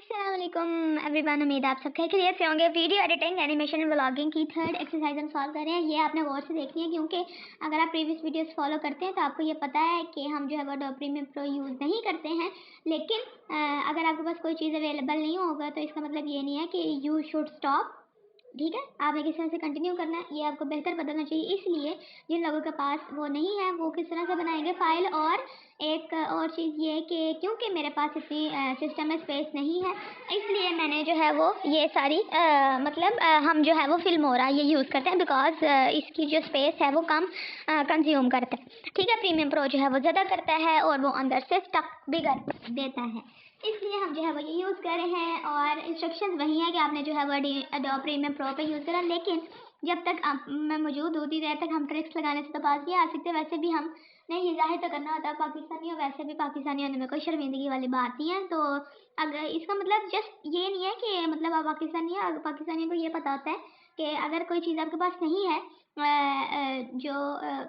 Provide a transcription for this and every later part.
अस्सलाम वालेकुम एवरीवन। उम्मीद आप सब खैरियत से होंगे। वीडियो एडिटिंग, एनिमेशन, व्लॉगिंग की थर्ड एक्सरसाइज हम सॉल्व कर रहे हैं। ये आपने गौर से देखनी है क्योंकि अगर आप प्रीवियस वीडियोस फॉलो करते हैं तो आपको ये पता है कि हम जो है वो अडोब प्रीमियर प्रो यूज़ नहीं करते हैं। लेकिन अगर आपके पास कोई चीज़ अवेलेबल नहीं होगा तो इसका मतलब ये नहीं है कि यू शुड स्टॉप। ठीक है, आपने किस तरह से कंटिन्यू करना है ये आपको बेहतर बताना चाहिए। इसलिए जिन लोगों के पास वो नहीं है वो किस तरह से बनाएंगे फाइल। और एक और चीज़ ये कि क्योंकि मेरे पास इतनी सिस्टम में स्पेस नहीं है, इसलिए मैंने जो है वो ये सारी हम जो है वो फिल्मोरा ये यूज़ करते हैं बिकॉज इसकी जो स्पेस है वो कम कंज्यूम करता है। ठीक है, प्रीमियम प्रो जो है वो ज़्यादा करता है और वो अंदर से स्टक भी कर देता है, इसलिए हम जो है वो ये यूज़ कर रहे हैं। और इंस्ट्रक्शंस वही है कि आपने जो है वो अडोब प्रीमियर प्रो पे यूज़ करा। लेकिन जब तक मैं मौजूद होती देर तक हम ट्रिक्स लगाने से तो बात नहीं आ सकते। वैसे भी हम नहीं ये जाहिर तो करना होता है पाकिस्तानी, और वैसे भी पाकिस्तानी होने में कोई शर्मिंदगी वाली बात नहीं है। तो अगर इसका मतलब जस्ट ये नहीं है कि मतलब आप पाकिस्तानी है, पाकिस्तानियों को ये पता होता है कि अगर कोई चीज़ आपके पास नहीं है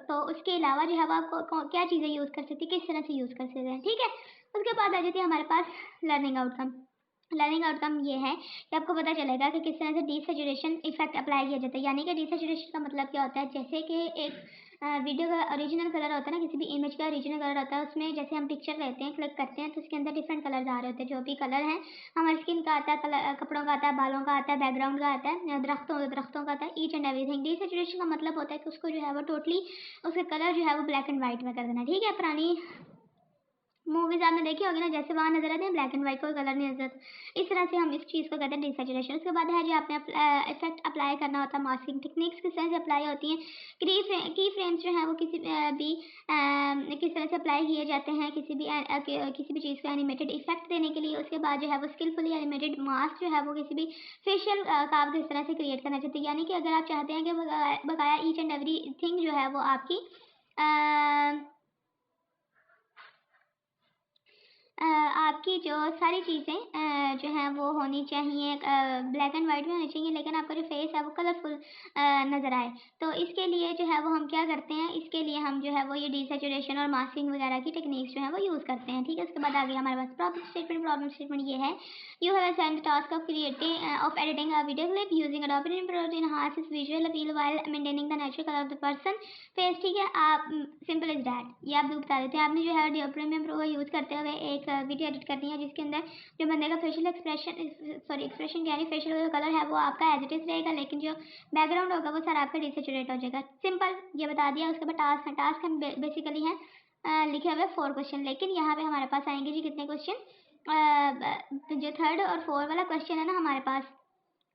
तो उसके अलावा जो है वो आप क्या चीज़ें यूज़ कर सकते हैं, किस तरह से यूज़ कर सकते हैं। ठीक है, उसके बाद आ जाती है हमारे पास लर्निंग आउटकम। लर्निंग आउटकम ये है कि आपको पता चलेगा कि किस तरह से डीसैचुरेशन इफेक्ट अप्लाई किया जाता है। यानी कि डीसैचुरेशन का मतलब क्या होता है, जैसे कि एक वीडियो का ओरिजिनल कलर होता है ना, किसी भी इमेज का ओरिजिनल कलर होता है, उसमें जैसे हम पिक्चर लेते हैं, क्लिक करते हैं तो उसके अंदर डिफरेंट कलर आ रहे होते हैं। जो भी कलर है हमारी स्किन का आता है, कलर कपड़ों का आता है, बालों का आता है, बैकग्राउंड का आता है, दरख्तों का आता है, ईच एंड एवरीथिंग। डीसैचुरेशन का मतलब होता है कि उसको जो है वो टोटली उसका कलर जो है वो ब्लैक एंड व्हाइट में कर देना। ठीक है, पुरानी मूवीज आपने देखी होगी ना, जैसे वहाँ नजर आते हैं ब्लैक एंड व्हाइट, कोई कलर नहीं नजर आता। इस तरह से हम इस चीज़ को कहते हैं डीसैचुरेशन। उसके बाद है जो आपने इफेक्ट अप्लाई करना होता है, मास्किंग टेक्निक्स किस तरह से अप्लाई होती हैं, की फ्रेम्स जो है वो किसी भी किस तरह से अप्लाई किए जाते हैं किसी भी चीज़ को एनिमेटेड इफेक्ट देने के लिए। उसके बाद जो है वो स्किलफुली एनिमेटेड मास्क जो है वो किसी भी फेशियल कार्व किस तरह से क्रिएट करना चाहते हैं। यानी कि अगर आप चाहते हैं कि बकाया ईच एंड एवरी थिंग जो है वो आपकी आपकी जो सारी चीज़ें जो हैं वो होनी चाहिए, ब्लैक एंड वाइट में होनी चाहिए, लेकिन आपका जो फेस है वो कलरफुल नज़र आए। तो इसके लिए जो है वो हम क्या करते हैं, इसके लिए हम जो है वो ये डीसैचुरेशन और मास्किंग वगैरह की टेक्निक्स जो है वो यूज़ करते हैं। ठीक है, उसके बाद आगे हमारे पास प्रॉब्लम स्टेटमेंट ये है, you have assigned the task of editing a video clip using Adobe Premiere Pro to enhance its visual appeal while maintaining the natural colour of the person face. ठीक है, आप सिंपल इज डैट, ये आप भी बता देते हैं। आपने जो है अडोब प्रीमियर प्रो का यूज़ करते हुए एक वीडियो एडिट करनी है जिसके अंदर जो बंदे का फेशियल एक्सप्रेशन यानी फेशियल कलर है वो आपका एज इट इज रहेगा, लेकिन जो बैकग्राउंड होगा वो सारा आपका डिसैचुरेट हो जाएगा। सिंपल ये बता दिया। उसके बाद टास्क हम बेसिकली हैं लिखे हुए 4 क्वेश्चन, लेकिन यहाँ पे हमारे पास आएंगे जी कितने क्वेश्चन, जो थर्ड और 4 वाला क्वेश्चन है ना हमारे पास,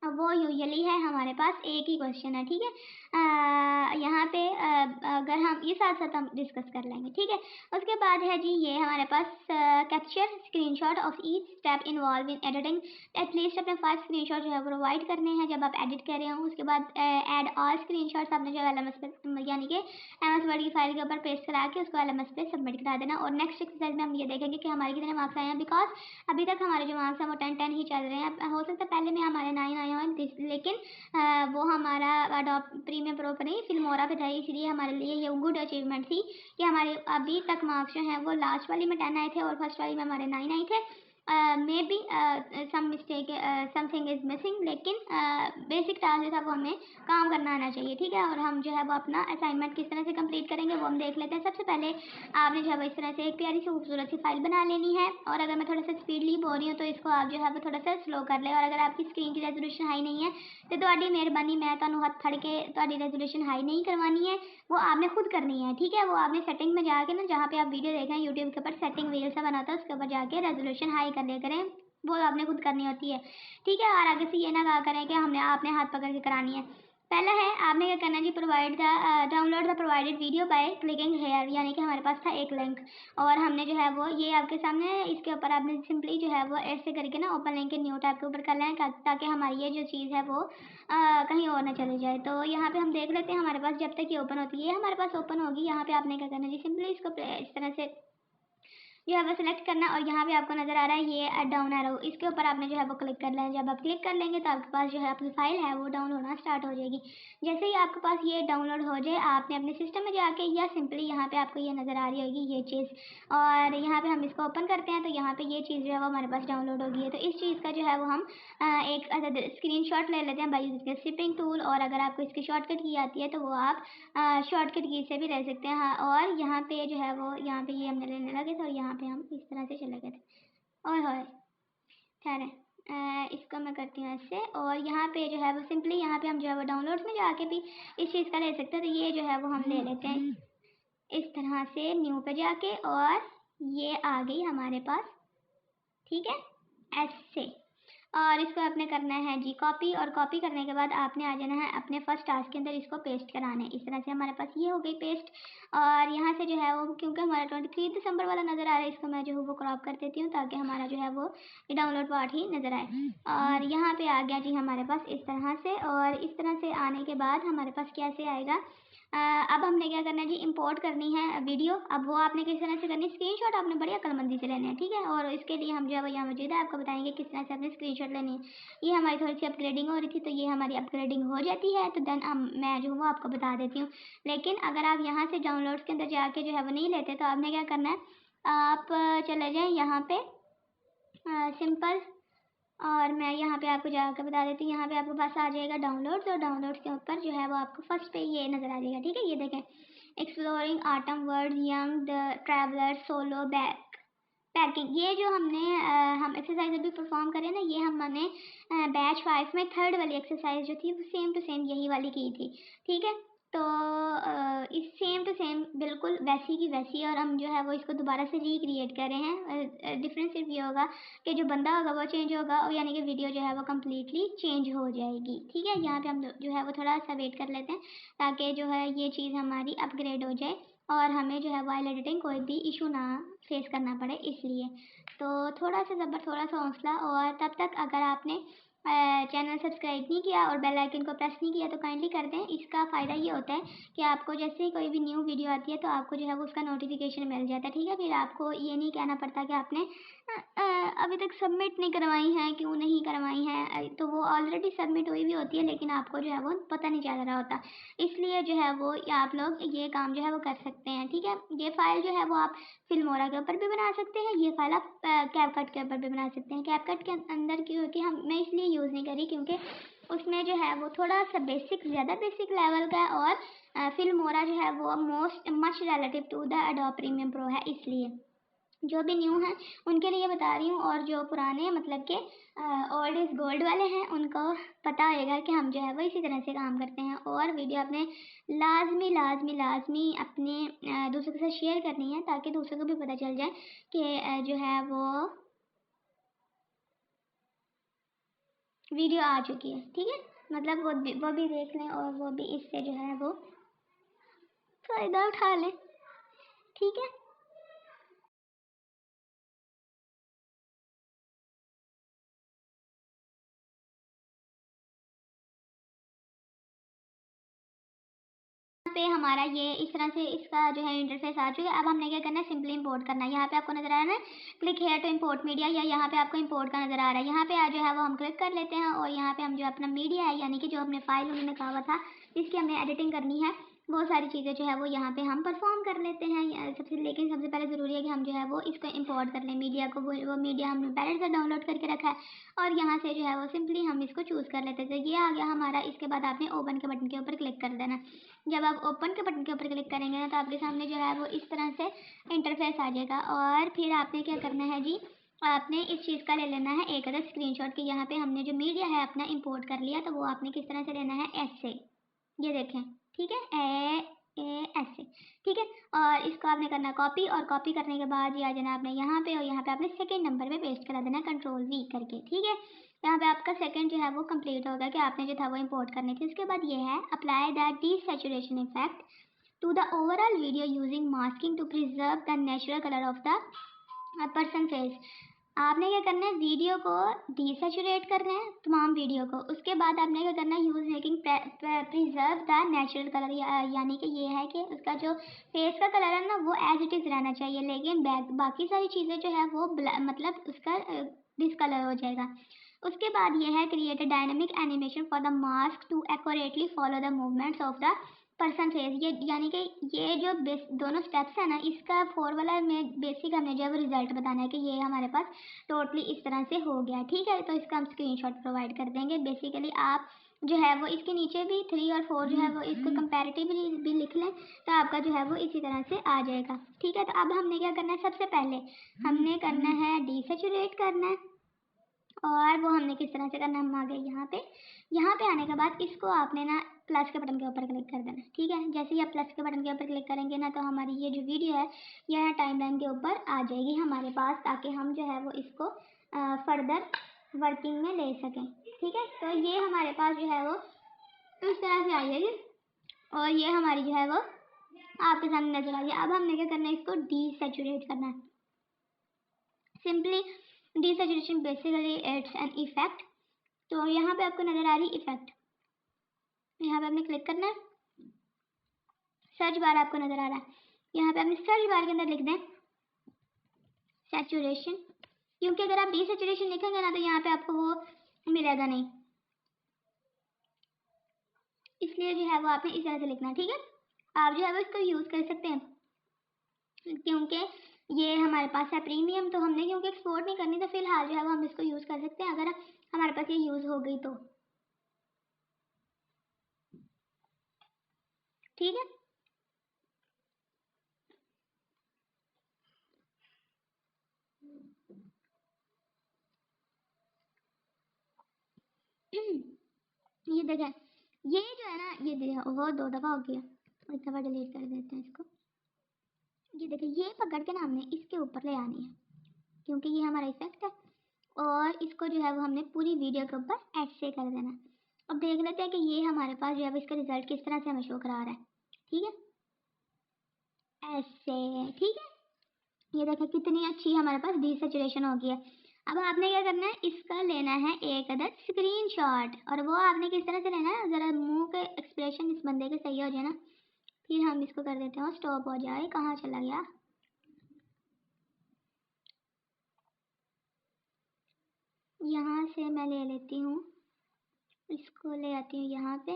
वो यूजुअली है हमारे पास एक ही क्वेश्चन है। ठीक है, यहाँ पे अगर हम ये साथ साथ हम डिस्कस कर लेंगे। ठीक है, उसके बाद है जी ये हमारे पास capture screenshot of each step involve in editing. At least अपने 5 स्क्रीनशॉट जो है प्रोवाइड करने हैं जब आप एडिट कर रहे हो। उसके बाद ऐड ऑल स्क्रीनशॉट्स आपने जो LMS पे यानी कि MS वर्ड की फाइल के ऊपर पेस्ट करा के उसको LMS पे सबमिट करा देना। और नेक्स्ट एक्सरसाइज में हम ये देखेंगे कि हमारे कितने मार्क्स आए हैं, बिकॉज अभी तक हमारे जो मार्क्स हैं वो 10 ही चल रहे हैं। हो सकता है पहले में हमारे 9 आए हों, लेकिन वो हमारा अडोब प्रीमियर प्रो पर नहीं फिल्मोरा पे था, इसलिए हमारे लिए ये गुड अचीवमेंट थी कि हमारे अभी तक मार्क्स जो हैं वो लास्ट वाली में 10 आए थे और फर्स्ट वाली में हमारे 9 आए थे। May be some mistake something is missing, लेकिन बेसिक टास्क था वो हमें काम करना आना चाहिए। ठीक है, और हम जो है वो अपना असाइनमेंट किस तरह से कंप्लीट करेंगे वो हम देख लेते हैं। सबसे पहले आपने जो है वो इस तरह से एक प्यारी सी खूबसूरत सी फाइल बना लेनी है। और अगर मैं थोड़ा सा स्पीडली बोल रही हूँ तो इसको आप जो है वो थोड़ा सा स्लो कर ले। और अगर आपकी स्क्रीन की रेजोल्यूशन हाई नहीं है तो ਤੁਹਾਡੀ मेहरबानी मैं ਤੁਹਾਨੂੰ हथ फड़ के ਤੁਹਾਡੀ रेजोल्यूशन हाई नहीं करवानी है, वो आपने खुद करनी है। ठीक है, वो आपने सेटिंग में जाके ना, जहाँ पे आप वीडियो देख रहे हैं यूट्यूब के ऊपर सेटिंग व्हील सा बनाता है उसके ऊपर जाके रेजोल्यूशन हाई कर लिया करें, वो आपने खुद करनी होती है। ठीक है, और आगे से ये ना कहा करें कि हमने आपने हाथ पकड़ के करानी है। पहला है आपने क्या करना है जी, download the provided video by clicking here. यानी कि हमारे पास था एक लिंक और हमने जो है वो ये आपके सामने है, इसके ऊपर आपने सिंपली जो है वो ऐसे करके ना ओपन लिंक के न्यू टैब के ऊपर कर लें ताकि हमारी ये जो चीज़ है वो कहीं और ना चली जाए। तो यहाँ पे हम देख लेते हैं हमारे पास जब तक ये ओपन होती है, हमारे पास ओपन होगी। यहाँ पे आपने क्या करना है जी, सिंपली इसको इस तरह से जो है वो सिलेक्ट करना और यहाँ पे आपको नज़र आ रहा है ये डाउन एरो, इसके ऊपर आपने जो है वो क्लिक कर लेना है। जब आप क्लिक कर लेंगे तो आपके पास जो है आपकी फाइल है वो डाउनलोड होना स्टार्ट हो जाएगी। जैसे ही आपके पास ये डाउनलोड हो जाए आपने अपने सिस्टम में जाके या सिंपली यहाँ पे आपको ये नज़र आ रही होगी ये चीज़, और यहाँ पे हम इसको ओपन करते हैं तो यहाँ पे ये चीज़ जो है वो हमारे पास डाउनलोड होगी है। तो इस चीज़ का जो है वो हम एक स्क्रीनशॉट ले लेते हैं बाय यूजिंग स्निपिंग टूल, और अगर आपको इसकी शॉर्टकट की आती है तो वो आप शॉर्टकट की से भी ले सकते हैं। हाँ, और यहाँ पे जो है वो यहाँ पे ये हमने लेने लगे थे और यहाँ पे हम इस तरह से चले गए थे। और होए ठहरे, इसको मैं करती हूँ ऐसे, और यहाँ पे जो है वो सिंपली यहाँ पे हम जो है वो डाउनलोड्स में जाके भी इस चीज़ का ले सकते हैं। तो ये जो है वो हम ले लेते हैं इस तरह से न्यू पे जाके, और ये आ गई हमारे पास, ठीक है, ऐसे। और इसको आपने करना है जी कॉपी, और कॉपी करने के बाद आपने आ जाना है अपने फर्स्ट टास्क के अंदर इसको पेस्ट कराना है। इस तरह से हमारे पास ये हो गई पेस्ट, और यहाँ से जो है वो क्योंकि हमारा 23 दिसंबर वाला नज़र आ रहा है, इसको मैं जो है वो क्रॉप कर देती हूँ ताकि हमारा जो है वो डाउनलोड पार्ट ही नज़र आए। और यहाँ पे आ गया जी हमारे पास इस तरह से, और इस तरह से आने के बाद हमारे पास कैसे आएगा, अब हमने क्या करना है जी, इंपोर्ट करनी है वीडियो। अब वो आपने किस तरह से करनी है, स्क्रीनशॉट आपने बड़ी अक्लमंदी से लेने हैं, ठीक है। और इसके लिए हम जो है वो यहाँ मौजूद है, आपको बताएंगे किस तरह से आपने स्क्रीनशॉट लेनी है। ये हमारी थोड़ी सी अपग्रेडिंग हो रही थी तो ये हमारी अपग्रेडिंग हो जाती है तो देन मैं जो वो आपको बता देती हूँ। लेकिन अगर आप यहाँ से डाउनलोड्स के अंदर जाके जो है वो नहीं लेते तो आपने क्या करना है, आप चले जाएँ यहाँ पे सिंपल, और मैं यहाँ पे आपको जाकर बता देती हूँ। यहाँ पे आपके पास आ जाएगा डाउनलोड्स, और डाउनलोड्स के ऊपर जो है वो आपको फर्स्ट पे ये नज़र आ जाएगा, ठीक है। ये देखें, exploring autumn world, young traveller, solo back packing, ये जो हमने हम एक्सरसाइज अभी परफॉर्म करें ना, ये हमने बैच 5 में थर्ड वाली एक्सरसाइज जो थी वो सेम टू सेम यही वाली की थी, ठीक है। तो इस सेम टू सेम बिल्कुल वैसी की वैसी, और हम जो है वो इसको दोबारा से रिक्रिएट कर रहे हैं। डिफरेंस सिर्फ ये होगा कि जो बंदा होगा वो चेंज होगा, और यानी कि वीडियो जो है वो कम्प्लीटली चेंज हो जाएगी, ठीक है। यहाँ पे हम जो है वो थोड़ा सा वेट कर लेते हैं ताकि जो है ये चीज़ हमारी अपग्रेड हो जाए और हमें जो है वाइल एडिटिंग कोई भी इशू ना फेस करना पड़े, इसलिए तो थोड़ा सा सब्र, थोड़ा सा हौसला। और तब तक अगर आपने चैनल सब्सक्राइब नहीं किया और बेल आइकन को प्रेस नहीं किया तो काइंडली कर दें। इसका फ़ायदा ये होता है कि आपको जैसे ही कोई भी न्यू वीडियो आती है तो आपको जो है वो उसका नोटिफिकेशन मिल जाता है, ठीक है। फिर आपको ये नहीं कहना पड़ता कि आपने अभी तक सबमिट नहीं करवाई है, क्यों नहीं करवाई है, तो वो ऑलरेडी सबमिट हुई भी होती है लेकिन आपको जो है वो पता नहीं चल रहा होता। इसलिए जो है वो आप लोग ये काम जो है वो कर सकते हैं, ठीक है। ये फाइल जो है वो आप फिल्मोरा के ऊपर भी बना सकते हैं, ये फाइल आप कैपकट के ऊपर भी बना सकते हैं। कैपकट के अंदर क्योंकि मैं इसलिए यूज़ नहीं करी क्योंकि उसमें जो है वो थोड़ा सा बेसिक, ज़्यादा बेसिक लेवल का है, और फिल्मोरा जो है वो most much relative to the Adobe premium pro है, इसलिए जो भी न्यू हैं उनके लिए बता रही हूँ, और जो पुराने मतलब के ओल्ड इज़ गोल्ड वाले हैं उनको पता होएगा कि हम जो है वो इसी तरह से काम करते हैं। और वीडियो आपने लाजमी लाजमी लाजमी अपने दूसरों के साथ शेयर करनी है ताकि दूसरों को भी पता चल जाए कि जो है वो वीडियो आ चुकी है, ठीक है। मतलब वो भी देख लें और वो भी इससे जो है वो फ़ायदा उठा लें, ठीक है। पे हमारा ये इस तरह से इसका जो है इंटरफेस आ चुका है। अब हमने क्या करना है, सिंपली इंपोर्ट करना है। यहाँ पे आपको नजर आ रहा है click here to import media, या यहाँ पे आपको इंपोर्ट का नजर आ रहा है। यहाँ पे जो है वो हम क्लिक कर लेते हैं और यहाँ पे हम जो अपना मीडिया है यानी कि जो अपने फाइल उन्होंने कहा हुआ था जिसकी हमने एडिटिंग करनी है, बहुत सारी चीज़ें जो है वो यहाँ पे हम परफॉर्म कर लेते हैं। लेकिन सबसे पहले ज़रूरी है कि हम जो है वो इसको इंपोर्ट कर लें मीडिया को। वो मीडिया हमने पहले से डाउनलोड करके रखा है और यहाँ से जो है वो सिंपली हम इसको चूज़ कर लेते हैं। तो ये आ गया हमारा। इसके बाद आपने ओपन के बटन के ऊपर क्लिक कर देना। जब आप ओपन के बटन के ऊपर क्लिक करेंगे ना तो आपके सामने जो है वो इस तरह से इंटरफेस आ जाएगा। और फिर आपने क्या करना है जी, आपने इस चीज़ का ले लेना है एक अदर स्क्रीनशॉट की। यहाँ पे हमने जो मीडिया है अपना इंपोर्ट कर लिया तो वो आपने किस तरह से लेना है, ऐसे, ये देखें, ठीक है, ऐसे, ठीक है। और इसको आपने करना कॉपी, और कॉपी करने के बाद ये आ जाना आपने यहाँ पे, और यहाँ पे आपने सेकंड नंबर पे पेस्ट करा देना Ctrl+V करके, ठीक है। यहाँ पे आपका सेकंड जो है वो कंप्लीट होगा कि आपने जो था वो इंपोर्ट करनी थी। उसके बाद ये है apply the desaturation effect to the overall video using masking to preserve the natural colour of the person face. आपने क्या करना है, वीडियो को डीसेचुरेट करना है, तमाम वीडियो को। उसके बाद आपने क्या करना है, use making preserve the natural colour, यानी कि ये है कि उसका जो फेस का कलर है ना वो एज इट इज़ रहना चाहिए, लेकिन बाकी सारी चीज़ें जो है वो मतलब उसका डिसकलर हो जाएगा। उसके बाद ये है, create a dynamic animation for the mask to accurately follow the movements of the person face. ये यानी कि ये जो दोनों स्टेप्स है ना, इसका 4 वाला में बेसिक हमने जो है वो रिजल्ट बताना है कि ये हमारे पास टोटली इस तरह से हो गया। ठीक है, तो इसका हम स्क्रीनशॉट प्रोवाइड कर देंगे। बेसिकली आप जो है वो इसके नीचे भी 3 और 4 जो है वो इसको कंपैरेटिवली भी लिख लें तो आपका जो है वो इसी तरह से आ जाएगा। ठीक है, तो अब हमने क्या करना है, सबसे पहले हमने करना है डीसेचुरेट करना है, और वो हमने किस तरह से करना है, हम आ गए यहाँ पे आने के बाद इसको आपने ना प्लस के बटन के ऊपर क्लिक कर देना। ठीक है, जैसे ही आप प्लस के बटन के ऊपर क्लिक करेंगे ना तो हमारी ये जो वीडियो है यह टाइमलाइन के ऊपर आ जाएगी हमारे पास, ताकि हम जो है वो इसको फर्दर वर्किंग में ले सकें। ठीक है, तो ये हमारे पास जो है वो इस तरह से आ जाएगी, और ये हमारी जो है वो आपके सामने नजर आ जाए। अब हमने क्या करना है, इसको डीसेचुरेट करना है। Simply desaturation basically it's an effect। तो यहाँ पे आपको नजर आ रही इफेक्ट, यहाँ पे आपने क्लिक करना है, सर्च बार आपको नजर आ रहा है, यहाँ पे आपने सर्च बार के अंदर लिख दें सैचुरेशन, क्योंकि अगर आप डीसेचुरेशन लिखेंगे ना तो यहाँ पे आपको वो मिलेगा नहीं, इसलिए जो है वो आपने इस तरह से लिखना है। ठीक है, आप जो है वो इसको यूज कर सकते हैं, क्योंकि ये हमारे पास है प्रीमियम, तो हमने क्योंकि एक्सपोर्ट नहीं करनी तो फिलहाल जो है वो हम इसको यूज कर सकते हैं अगर हमारे पास ये यूज हो गई तो। ठीक है, ये देखें, ये जो है ना, ये देखो वो 2 दफ़ा हो गया, एक दफ़ा डिलीट कर देते हैं इसको। ये देखें, ये पकड़ के ना हमने इसके ऊपर ले आनी है, क्योंकि ये हमारा इफेक्ट है, और इसको जो है वो हमने पूरी वीडियो के ऊपर ऐसे कर देना है। अब देख लेते हैं कि ये हमारे पास जो है इसका रिजल्ट किस तरह से हमें शो करा रहा है। ठीक है, ऐसे। ठीक है, ये देखें कितनी अच्छी हमारे पास डीसेचुरेशन हो गई है। अब आपने क्या करना है, इसका लेना है एक अदर स्क्रीनशॉट, और वो आपने किस तरह से लेना है, ज़रा मुंह के एक्सप्रेशन इस बंदे के सही हो जाए ना, फिर हम इसको कर देते हैं स्टॉप हो जाए। कहाँ चला गया, यहाँ से मैं ले लेती हूँ, इसको ले आती हूँ यहाँ पे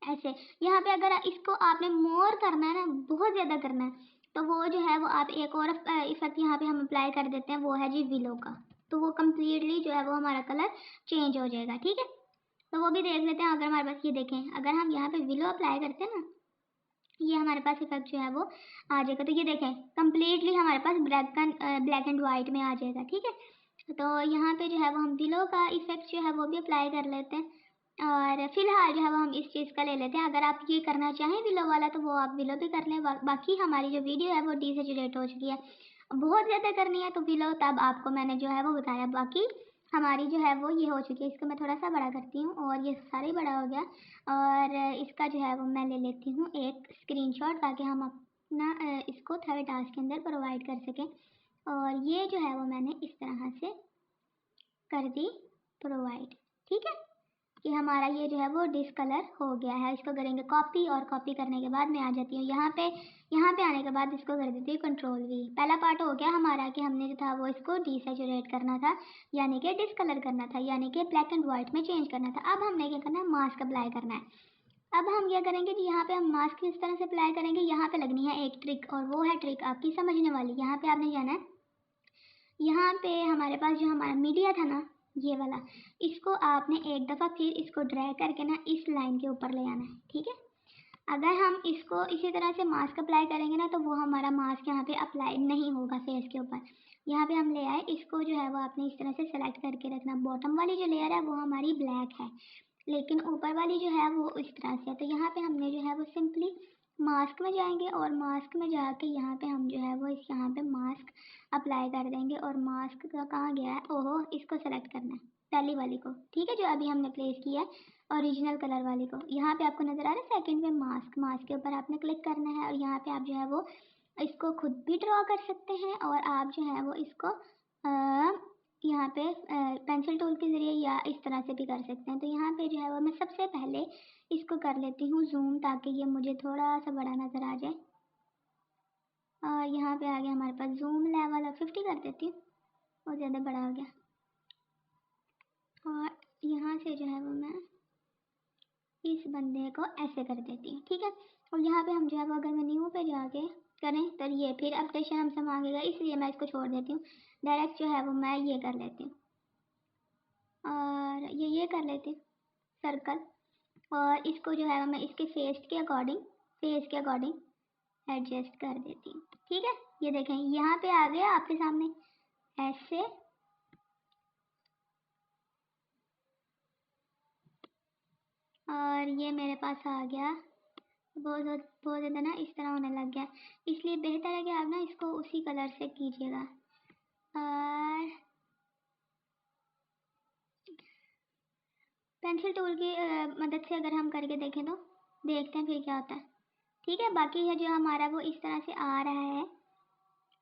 ऐसे। यहाँ पे अगर इसको आपने मोर करना है ना, बहुत ज़्यादा करना है, तो वो जो है वो आप एक और इफेक्ट यहाँ पे हम अप्लाई कर देते हैं, वो है जी विलो का, तो वो कम्प्लीटली जो है वो हमारा कलर चेंज हो जाएगा। ठीक है, तो वो भी देख लेते हैं। अगर हमारे पास ये देखें, अगर हम यहाँ पे विलो अप्लाई करते हैं ना, ये हमारे पास इफेक्ट जो है वो आ जाएगा। तो ये देखें कम्प्लीटली हमारे पास ब्लैक एंड वाइट में आ जाएगा। ठीक है, तो यहाँ पे जो है वो हम विलो का इफेक्ट जो है वो भी अप्लाई कर लेते हैं, और फिलहाल जो है वो हम इस चीज़ का ले लेते हैं। अगर आप ये करना चाहें विलो वाला तो वो आप विलो भी कर लें। बाकी हमारी जो वीडियो है वो डीसेचुरेट हो चुकी है, बहुत ज़्यादा करनी है तो विलो तब आपको मैंने जो है वो बताया। बाकी हमारी जो है वो ये हो चुकी है। इसको मैं थोड़ा सा बड़ा करती हूँ, और ये सारा ही बड़ा हो गया, और इसका जो है वो मैं ले लेती हूँ एक स्क्रीनशॉट, ताकि हम अपना इसको थर्ड टास्क के अंदर प्रोवाइड कर सकें। और ये जो है वो मैंने इस तरह से कर दी प्रोवाइड। ठीक है, कि हमारा ये जो है वो डिसकलर हो गया है। इसको करेंगे कॉपी, और कॉपी करने के बाद मैं आ जाती हूँ यहाँ पे आने के बाद इसको कर देती हूँ कंट्रोल वी। पहला पार्ट हो गया हमारा कि हमने जो था वो इसको डीसेचुरेट करना था, यानी कि डिसकलर करना था, यानी कि ब्लैक एंड वाइट में चेंज करना था। अब हमने क्या करना है, मास्क अप्लाई करना है। अब हम क्या करेंगे कि यहाँ पे हम मास्क किस तरह से अप्लाई करेंगे, यहाँ पे लगनी है एक ट्रिक, और वो है ट्रिक आपकी समझने वाली। यहाँ पे आपने जाना है, यहाँ पे हमारे पास जो हमारा मीडिया था ना ये वाला, इसको आपने एक दफ़ा फिर इसको ड्रैग करके ना इस लाइन के ऊपर ले आना है। ठीक है, अगर हम इसको इसी तरह से मास्क अप्लाई करेंगे ना तो वो हमारा मास्क यहाँ पे अप्लाई नहीं होगा फेस के ऊपर। यहाँ पे हम ले आए, इसको जो है वो आपने इस तरह से सेलेक्ट करके रखना। बॉटम वाली जो लेयर है वो हमारी ब्लैक है, लेकिन ऊपर वाली जो है वो इस तरह से है। तो यहाँ पे हमने जो है वो सिंपली मास्क में जाएंगे, और मास्क में जाके यहाँ पे हम जो है वो यहाँ पे मास्क अप्लाई कर देंगे। और मास्क का कहाँ गया है, ओहो, इसको सेलेक्ट करना है पहली वाली को। ठीक है, जो अभी हमने प्लेस किया है ओरिजिनल कलर वाली को। यहाँ पे आपको नज़र आ रहा है सेकंड में मास्क, मास्क के ऊपर आपने क्लिक करना है, और यहाँ पे आप जो है वो इसको खुद भी ड्रॉ कर सकते हैं, और आप जो है वो इसको यहाँ पे पेंसिल टूल के ज़रिए या इस तरह से भी कर सकते हैं। तो यहाँ पे जो है वो मैं सबसे पहले इसको कर लेती हूँ जूम, ताकि ये मुझे थोड़ा सा बड़ा नज़र आ जाए। और यहाँ पे आ गया हमारे पास जूम लेवल, और 50 कर देती हूँ, बहुत ज़्यादा बड़ा हो गया। और यहाँ से जो है वो मैं इस बंदे को ऐसे कर देती हूँ, ठीक है। और यहाँ पे हम जो है वो अगर मैं न्यू पे जाके करें तो ये फिर अपडेशन हमसे मांगेगा, इसलिए मैं इसको छोड़ देती हूँ। डायरेक्ट जो है वो मैं ये कर लेती हूँ, और ये कर लेती हूँ सर्कल। और इसको जो है मैं इसके फेस के अकॉर्डिंग एडजस्ट कर देती हूँ, ठीक है। ये देखें यहाँ पे आ गया आपके सामने ऐसे। और ये मेरे पास आ गया, बहुत ज़्यादा ना इस तरह होने लग गया, इसलिए बेहतर है कि आप ना इसको उसी कलर से कीजिएगा। और पेंसिल टूल की मदद से अगर हम करके देखें तो देखते हैं फिर क्या होता है, ठीक है। बाकी है जो हमारा वो इस तरह से आ रहा है,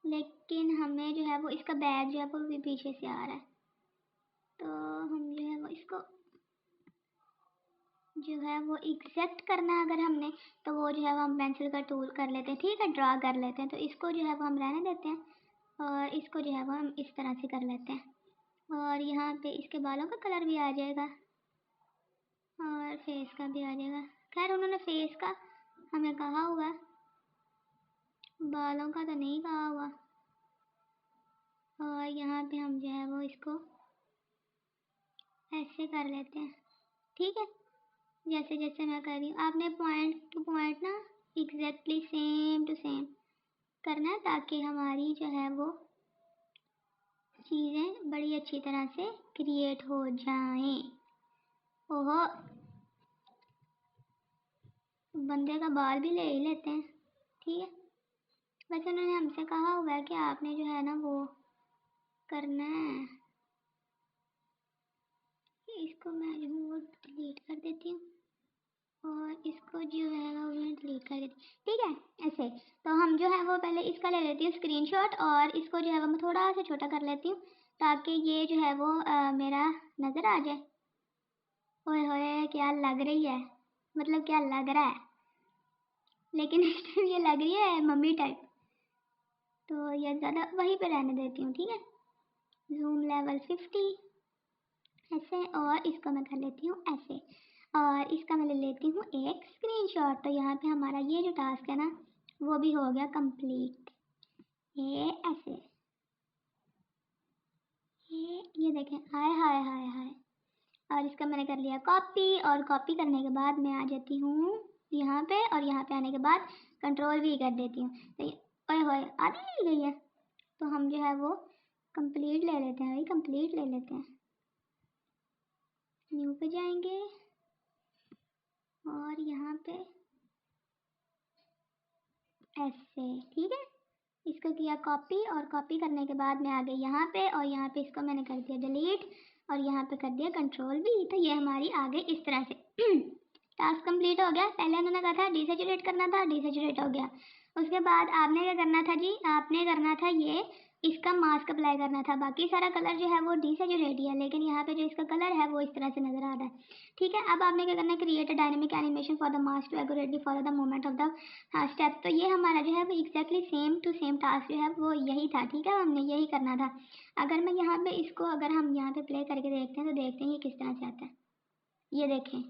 लेकिन हमें जो है वो इसका बैग जो है वो भी पीछे से आ रहा है। तो हम जो है वो इसको जो है वो एग्जैक्ट करना है अगर हमने, तो वो जो है वो हम पेंसिल का टूल कर लेते हैं, ठीक है, ड्रा कर लेते हैं। तो इसको जो है वो हम रहने देते हैं, और इसको जो है वो हम इस तरह से कर लेते हैं। और यहाँ पे इसके बालों का कलर भी आ जाएगा, और फेस का भी आ जाएगा। खैर उन्होंने फेस का हमें कहा हुआ, बालों का तो नहीं कहा हुआ। और यहाँ पे हम जो है वो इसको ऐसे कर लेते हैं, ठीक है, जैसे जैसे मैं कर रही हूँ। आपने पॉइंट टू पॉइंट ना एग्जैक्टली सेम टू सेम करना है, ताकि हमारी जो है वो चीज़ें बड़ी अच्छी तरह से क्रिएट हो जाएं। ओहो, बंदे का बाल भी ले ही लेते हैं, ठीक है। वैसे उन्होंने हमसे कहा हुआ है कि आपने जो है ना वो करना है। इसको मैं जो हूँ वो डिलीट कर देती हूँ, और इसको जो है वो मैं डिलीट कर देती हूँ, ठीक है। ऐसे तो हम जो है वो पहले इसका ले लेती हूँ स्क्रीनशॉट, और इसको जो है वो मैं थोड़ा सा छोटा कर लेती हूँ, ताकि ये जो है वो मेरा नज़र आ जाए। ओए होए क्या लग रही है, मतलब क्या लग रहा है, लेकिन इस टाइम ये लग रही है मम्मी टाइप। तो ये ज़्यादा वहीं पे रहने देती हूँ, ठीक है। जूम लेवल 50 ऐसे, और इसको मैं कर लेती हूँ ऐसे, और इसका मैं ले लेती हूँ एक स्क्रीनशॉट। तो यहाँ पे हमारा ये जो टास्क है ना वो भी हो गया कंप्लीट। ये ऐसे, ये देखें, हाय हाय हाय हाय। और इसका मैंने कर लिया कॉपी, और कॉपी करने के बाद मैं आ जाती हूँ यहाँ पे, और यहाँ पे आने के बाद कंट्रोल भी कर देती हूँ। तो ओए होए आधी ले गई है, तो हम जो है वो कंप्लीट ले लेते हैं, भाई कंप्लीट ले लेते हैं। न्यू पे जाएंगे, और यहाँ पे ऐसे, ठीक है। इसको किया कॉपी, और कॉपी करने के बाद मैं आ गई यहाँ पे, और यहाँ पे इसको मैंने कर दिया डिलीट, और यहाँ पे कर दिया कंट्रोल भी। तो ये हमारी आ गई इस तरह से। टास्क कंप्लीट हो गया। पहले उन्होंने कहा था डिसेचुरेट करना था, डिसेचुरेट हो गया। उसके बाद आपने क्या करना था जी, आपने करना था ये इसका मास्क अप्लाई करना था। बाकी सारा कलर जो है वो डिसेचुरेट ही है, लेकिन यहाँ पे जो इसका कलर है वो इस तरह से नजर आ रहा है, ठीक है। अब आपने क्या करना है, create a dynamic animation for the mask to accurately follow the movement of the step. तो ये हमारा जो है वो exactly same to same task जो है वो यही था, ठीक है, हमने यही करना था। अगर मैं यहाँ पे इसको अगर हम यहाँ पे प्ले करके देखते हैं तो देखते हैं ये किस तरह से आता है। ये देखें,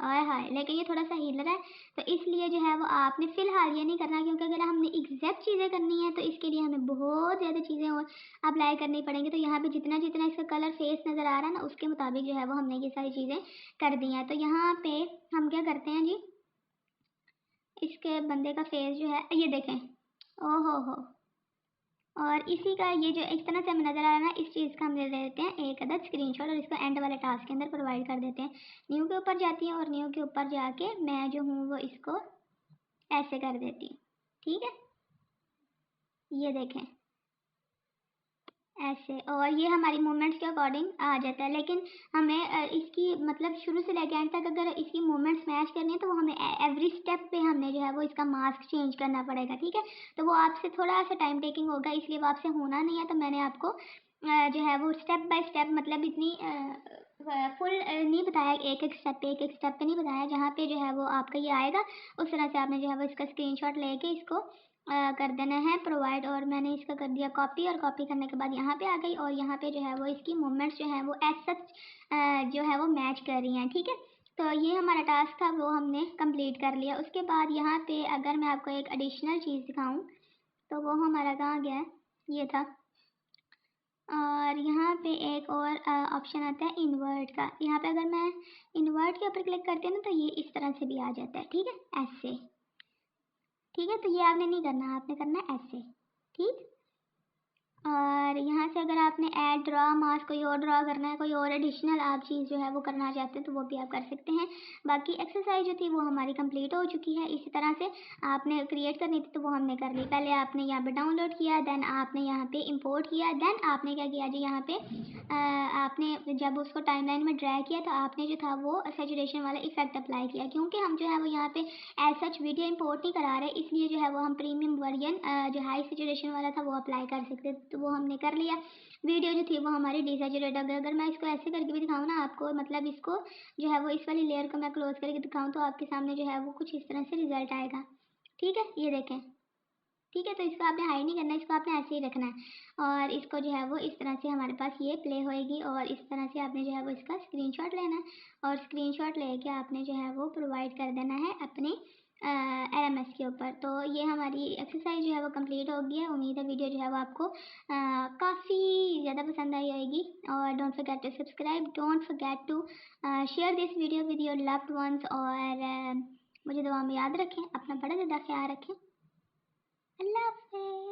आय हाय, लेकिन ये थोड़ा सा हीलर है, तो इसलिए जो है वो आपने फ़िलहाल ये नहीं करना, क्योंकि अगर हमने एग्जैक्ट चीज़ें करनी है तो इसके लिए हमें बहुत ज़्यादा चीज़ें और अप्लाई करनी पड़ेंगी। तो यहाँ पे जितना जितना इसका कलर फेस नज़र आ रहा है ना उसके मुताबिक जो है वो हमने ये सारी चीज़ें कर दी हैं। तो यहाँ पे हम क्या करते हैं जी, इसके बंदे का फेस जो है ये देखें, ओहो हो। और इसी का ये जो इस तरह से हमें नजर आ रहा है ना, इस चीज़ का हम ले लेते हैं एक अदद स्क्रीनशॉट, और इसको एंड वाले टास्क के अंदर प्रोवाइड कर देते हैं। न्यू के ऊपर जाती हूँ, और न्यू के ऊपर जाके मैं जो हूँ वो इसको ऐसे कर देती हूँ, ठीक है। ये देखें ऐसे, और ये हमारी मूवमेंट्स के अकॉर्डिंग आ जाता है। लेकिन हमें इसकी मतलब शुरू से लेकर एंड तक अगर इसकी मूवमेंट्स मैच करनी है तो वो हमें एवरी स्टेप पे हमने जो है वो इसका मास्क चेंज करना पड़ेगा, ठीक है। तो वो आपसे थोड़ा सा टाइम टेकिंग होगा, इसलिए वो आपसे होना नहीं है। तो मैंने आपको जो है वो स्टेप बाय स्टेप, मतलब इतनी फुल नहीं बताया, एक एक स्टेप पे नहीं बताया। जहाँ पे जो है वो आपका ये आएगा उस तरह से आपने जो है वो इसका स्क्रीनशॉट लेके इसको कर देना है प्रोवाइड। और मैंने इसका कर दिया कॉपी, और कॉपी करने के बाद यहाँ पे आ गई, और यहाँ पे जो है वो इसकी मूवमेंट्स जो है वो एज सच जो है वो मैच कर रही हैं। ठीक है, तो ये हमारा टास्क था, वो हमने कंप्लीट कर लिया। उसके बाद यहाँ पे अगर मैं आपको एक एडिशनल चीज़ दिखाऊँ तो वो हमारा कहाँ गया है, ये था। और यहाँ पे एक और ऑप्शन आता है इन्वर्ट का। यहाँ पे अगर मैं इन्वर्ट के ऊपर क्लिक करती हूँ ना तो ये इस तरह से भी आ जाता है। ठीक है, ऐसे। ठीक है, तो ये आपने नहीं करना, आपने करना है ऐसे। ठीक, और यहाँ से अगर आपने ऐड ड्रा मास्क कोई और ड्रा करना है, कोई और एडिशनल आप चीज़ जो है वो करना चाहते हैं तो वो भी आप कर सकते हैं। बाकी एक्सरसाइज जो थी वो हमारी कंप्लीट हो चुकी है। इसी तरह से आपने क्रिएट करनी थी तो वो हमने कर ली। पहले आपने यहाँ पे डाउनलोड किया, देन आपने यहाँ पे इंपोर्ट किया, देन आपने क्या किया जी, यहाँ पे आपने जब उसको टाइमलाइन में ड्रैग किया तो आपने जो था वो सैचुरेशन वाला इफेक्ट अप्लाई किया। क्योंकि हम जो है वो यहाँ पे एज सच वीडियो इंपोर्ट नहीं करा रहे, इसलिए जो है वो हम प्रीमियम वर्जन जो हाई सैचुरेशन वाला था वो अप्लाई कर सकते थे, तो वो हमने कर लिया। वीडियो जो थी वो हमारी डिसैचुरेट। अगर मैं इसको ऐसे करके भी दिखाऊँ ना आपको, मतलब इसको जो है वो इस वाली लेयर को मैं क्लोज करके दिखाऊँ तो आपके सामने जो है वो कुछ इस तरह से रिजल्ट आएगा। ठीक है, ये देखें। ठीक है, तो इसको आपने हाइड नहीं करना है, इसको आपने ऐसे ही रखना है। और इसको जो है वो इस तरह से हमारे पास ये प्ले होएगी, और इस तरह से आपने जो है वो इसका स्क्रीनशॉट लेना है, और स्क्रीनशॉट लेके आपने जो है वो प्रोवाइड कर देना है अपने LMS के ऊपर। तो ये हमारी एक्सरसाइज जो है वो कंप्लीट हो गई है। उम्मीद है वीडियो जो है वो आपको काफ़ी ज़्यादा पसंद आई होगी। और don't forget to subscribe, don't forget to share this video with your loved ones. और मुझे दुआ में याद रखें, अपना बड़ा ज़्यादा ख्याल रखें। अल्लाह हाफ़िज़।